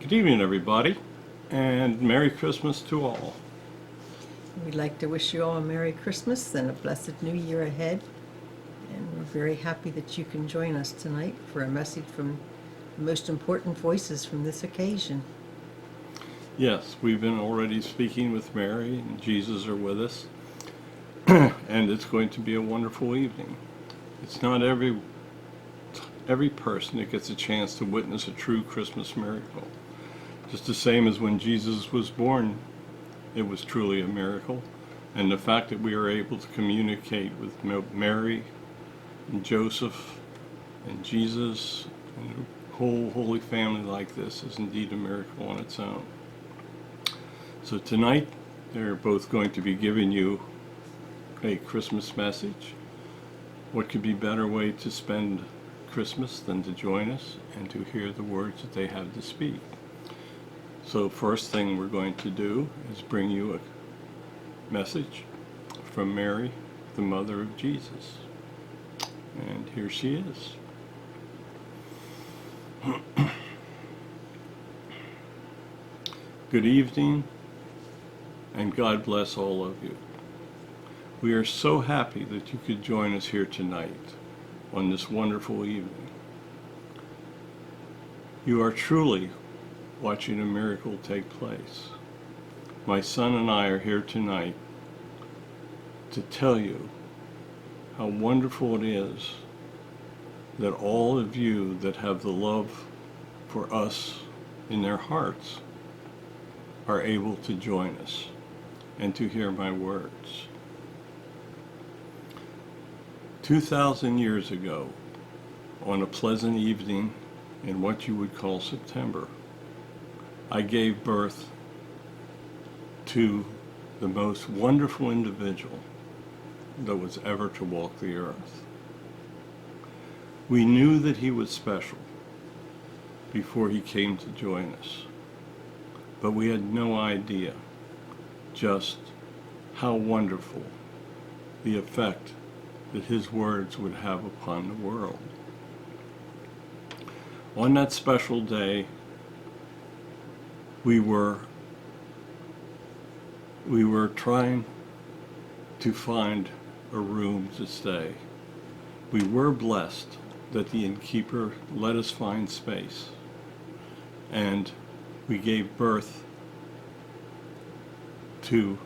Good evening, everybody, and Merry Christmas to all. We'd like to wish you all a Merry Christmas and a blessed New Year ahead. And we're very happy that you can join us tonight for a message from the most important voices from this occasion. Yes, we've been already speaking with Mary, and Jesus are with us, and it's going to be a wonderful evening. It's not every person that gets a chance to witness a true Christmas miracle. Just the same as when Jesus was born, it was truly a miracle. And the fact that we are able to communicate with Mary and Joseph and Jesus and a whole Holy Family like this is indeed a miracle on its own. So tonight, they're both going to be giving you a Christmas message. What could be a better way to spend Christmas than to join us and to hear the words that they have to speak? So first thing we're going to do is bring you a message from Mary, the mother of Jesus. And here she is. Good evening, and God bless all of you. We are so happy that you could join us here tonight on this wonderful evening. You are truly watching a miracle take place. My son and I are here tonight to tell you how wonderful it is that all of you that have the love for us in their hearts are able to join us and to hear my words. 2,000 years ago, on a pleasant evening in what you would call September, I gave birth to the most wonderful individual that was ever to walk the earth. We knew that he was special before he came to join us, but we had no idea just how wonderful the effect that his words would have upon the world. On that special day, we were trying to find a room to stay. We were blessed that the innkeeper let us find space, and we gave birth to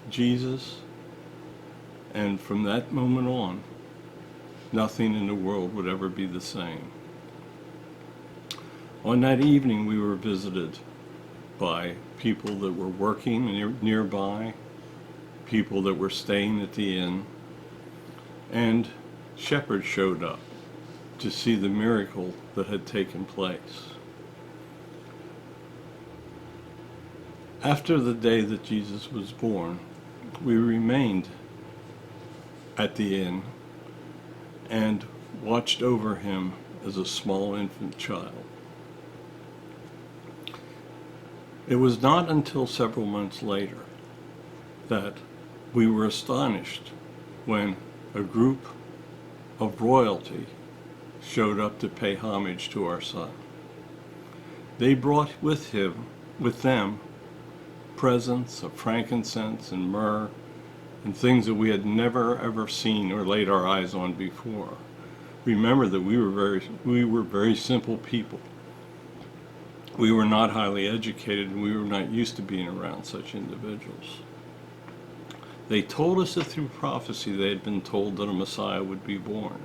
Jesus, and from that moment on, nothing in the world would ever be the same. On that evening, we were visited by people that were working nearby, people that were staying at the inn, and shepherds showed up to see the miracle that had taken place. After the day that Jesus was born, we remained at the inn and watched over him as a small infant child. It was not until several months later that we were astonished when a group of royalty showed up to pay homage to our son. They brought with them presents of frankincense and myrrh and things that we had never ever seen or laid our eyes on before. Remember that we were very simple people. We were not highly educated, and we were not used to being around such individuals. They told us that through prophecy they had been told that a Messiah would be born,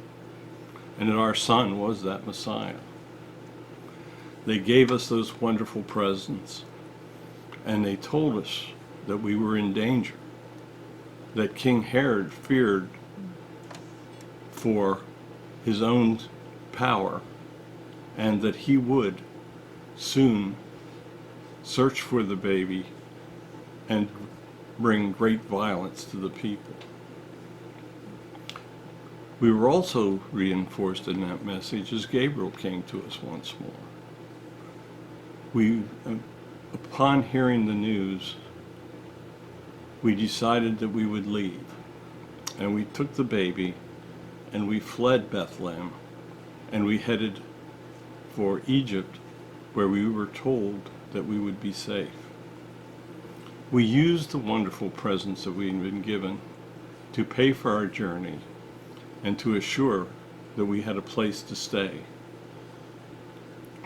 and that our son was that Messiah. They gave us those wonderful presents, and they told us that we were in danger, that King Herod feared for his own power, and that he would soon search for the baby and bring great violence to the people. We were also reinforced in that message as Gabriel came to us once more. Upon hearing the news, we decided that we would leave, and we took the baby and we fled Bethlehem, and we headed for Egypt where we were told that we would be safe. We used the wonderful presents that we had been given to pay for our journey and to assure that we had a place to stay.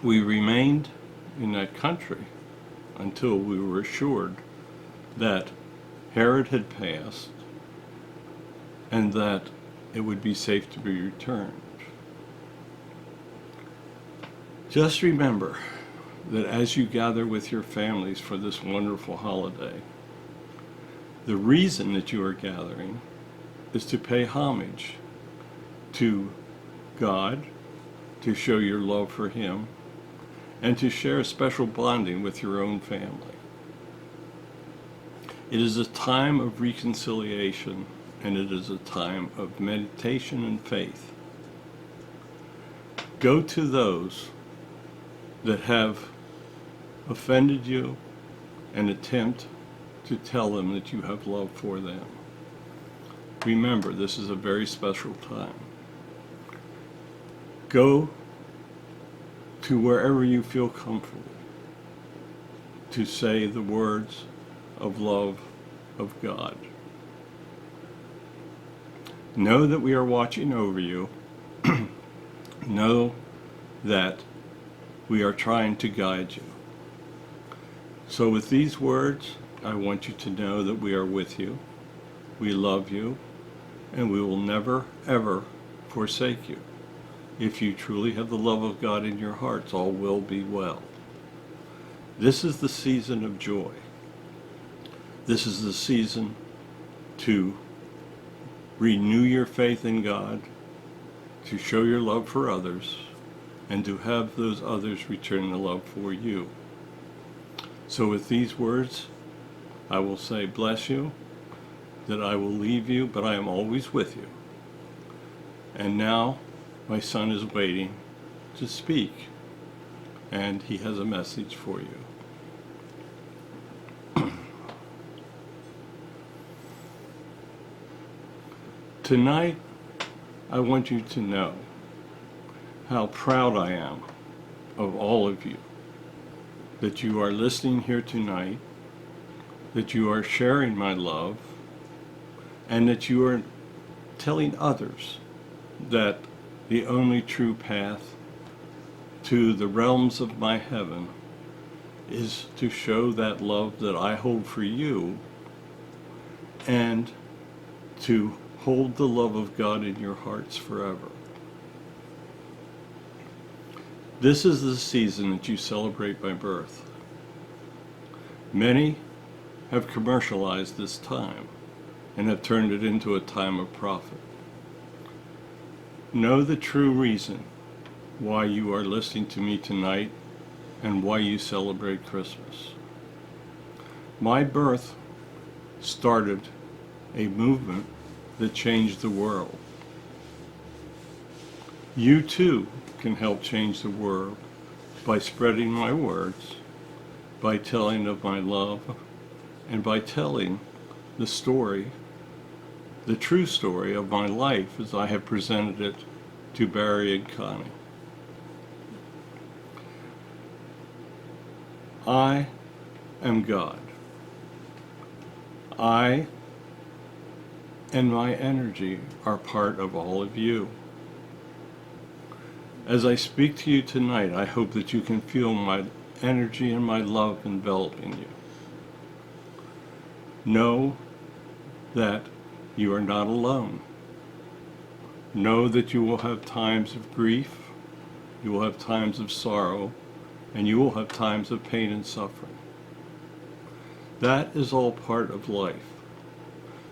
We remained in that country until we were assured that Herod had passed and that it would be safe to be returned. Just remember that as you gather with your families for this wonderful holiday, the reason that you are gathering is to pay homage to God, to show your love for Him, and to share special bonding with your own family. It is a time of reconciliation, and it is a time of meditation and faith. Go to those that have offended you and attempt to tell them that you have love for them. Remember, this is a very special time. Go to wherever you feel comfortable to say the words of love of God. Know that we are watching over you. Know that we are trying to guide you. So with these words, I want you to know that we are with you, we love you, and we will never, ever forsake you. If you truly have the love of God in your hearts, all will be well. This is the season of joy. This is the season to renew your faith in God, to show your love for others, and to have those others return the love for you. So with these words, I will say, bless you, that I will leave you, but I am always with you. And now, my son is waiting to speak, and he has a message for you. Tonight, I want you to know how proud I am of all of you, that you are listening here tonight, that you are sharing my love, and that you are telling others that the only true path to the realms of my heaven is to show that love that I hold for you, and to hold the love of God in your hearts forever. This is the season that you celebrate my birth. Many have commercialized this time and have turned it into a time of profit. Know the true reason why you are listening to me tonight and why you celebrate Christmas. My birth started a movement that changed the world. You too can help change the world by spreading my words, by telling of my love, and by telling the story, the true story of my life as I have presented it to Barry and Connie. I am God. I and my energy are part of all of you. As I speak to you tonight, I hope that you can feel my energy and my love enveloping you. Know that you are not alone. Know that you will have times of grief, you will have times of sorrow, and you will have times of pain and suffering. That is all part of life.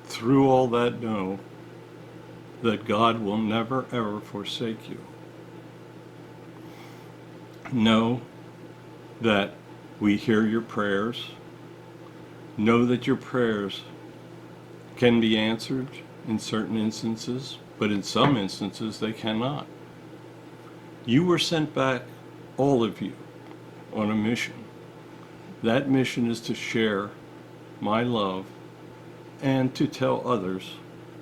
Through all that, know that God will never ever forsake you. Know that we hear your prayers. Know that your prayers can be answered in certain instances, but in some instances they cannot. You were sent back, all of you, on a mission. That mission is to share my love and to tell others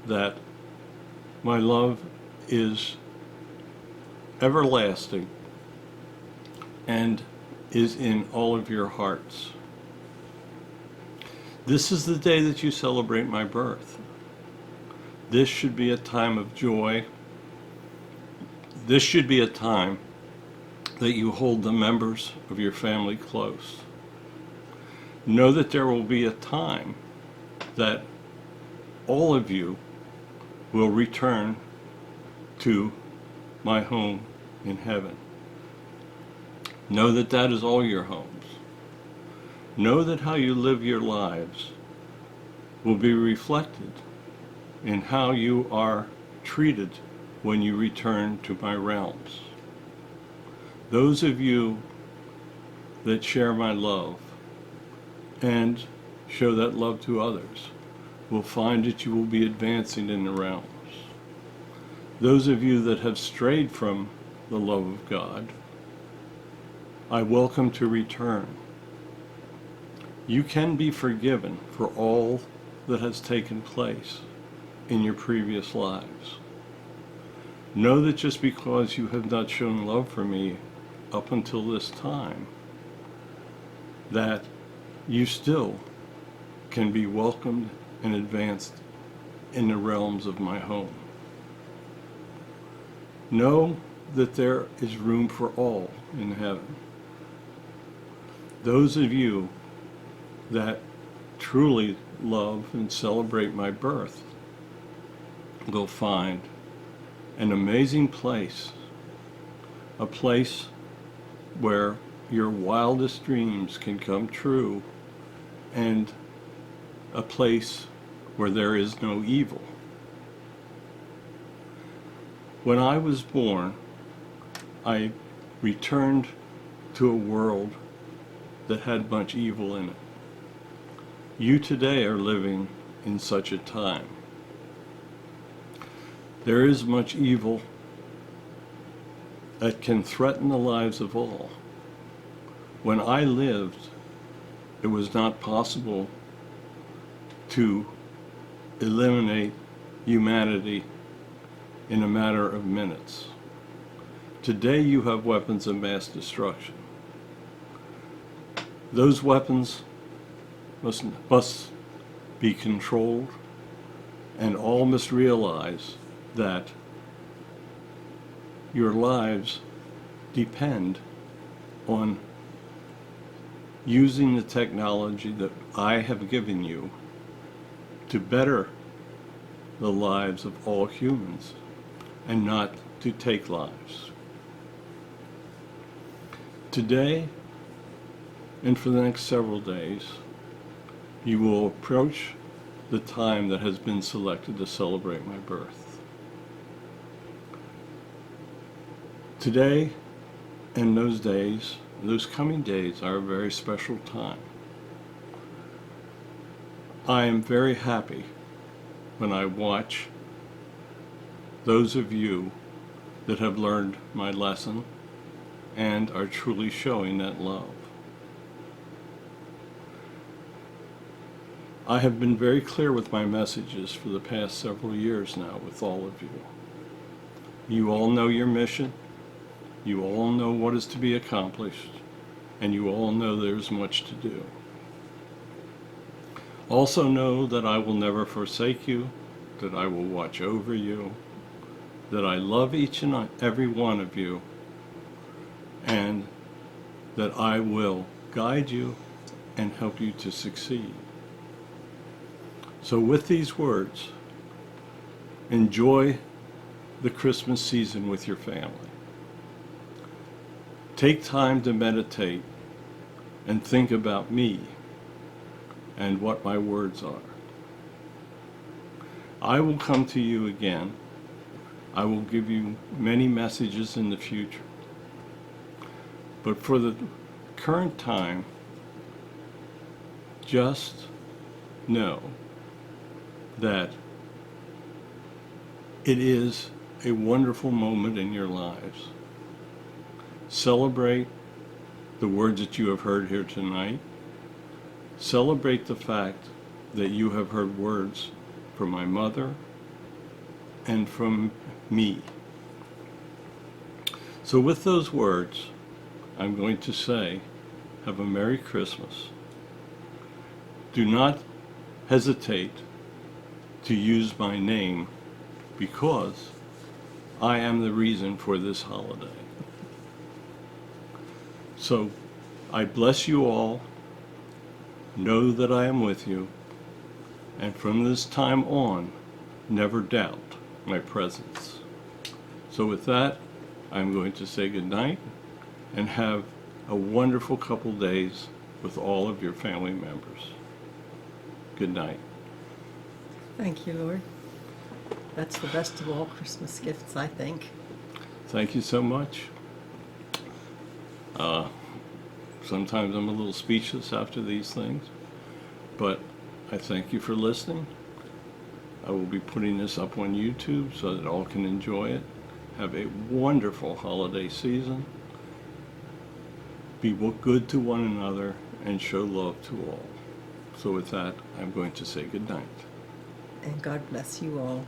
that my love is everlasting and is in all of your hearts. This is the day that you celebrate my birth. This should be a time of joy. This should be a time that you hold the members of your family close. Know that there will be a time that all of you will return to my home in heaven. Know that that is all your homes. Know that how you live your lives will be reflected in how you are treated when you return to my realms. Those of you that share my love and show that love to others will find that you will be advancing in the realms. Those of you that have strayed from the love of God, I welcome to return. You can be forgiven for all that has taken place in your previous lives. Know that just because you have not shown love for me up until this time, that you still can be welcomed and advanced in the realms of my home. Know that there is room for all in heaven. Those of you that truly love and celebrate my birth will find an amazing place, a place where your wildest dreams can come true, and a place where there is no evil. When I was born, I returned to a world that had much evil in it. You today are living in such a time. There is much evil that can threaten the lives of all. When I lived, it was not possible to eliminate humanity in a matter of minutes. Today you have weapons of mass destruction. Those weapons must be controlled, and all must realize that your lives depend on using the technology that I have given you to better the lives of all humans and not to take lives. Today and for the next several days, you will approach the time that has been selected to celebrate my birth. Today and those days, those coming days, are a very special time. I am very happy when I watch those of you that have learned my lesson and are truly showing that love. I have been very clear with my messages for the past several years now with all of you. You all know your mission, you all know what is to be accomplished, and you all know there's much to do. Also know that I will never forsake you, that I will watch over you, that I love each and every one of you, and that I will guide you and help you to succeed. So with these words, enjoy the Christmas season with your family. Take time to meditate and think about me and what my words are. I will come to you again. I will give you many messages in the future. But for the current time, just know that it is a wonderful moment in your lives. Celebrate the words that you have heard here tonight. Celebrate the fact that you have heard words from my mother and from me. So with those words, I'm going to say have a Merry Christmas. Do not hesitate to use my name because I am the reason for this holiday. So I bless you all. Know that I am with you. And from this time on, never doubt my presence. So with that, I'm going to say good night and have a wonderful couple days with all of your family members. Good night. Thank you, Lord. That's the best of all Christmas gifts, I think. Thank you so much. Sometimes I'm a little speechless after these things, but I thank you for listening. I will be putting this up on YouTube so that all can enjoy it. Have a wonderful holiday season. Be good to one another and show love to all. So with that, I'm going to say good night. And God bless you all.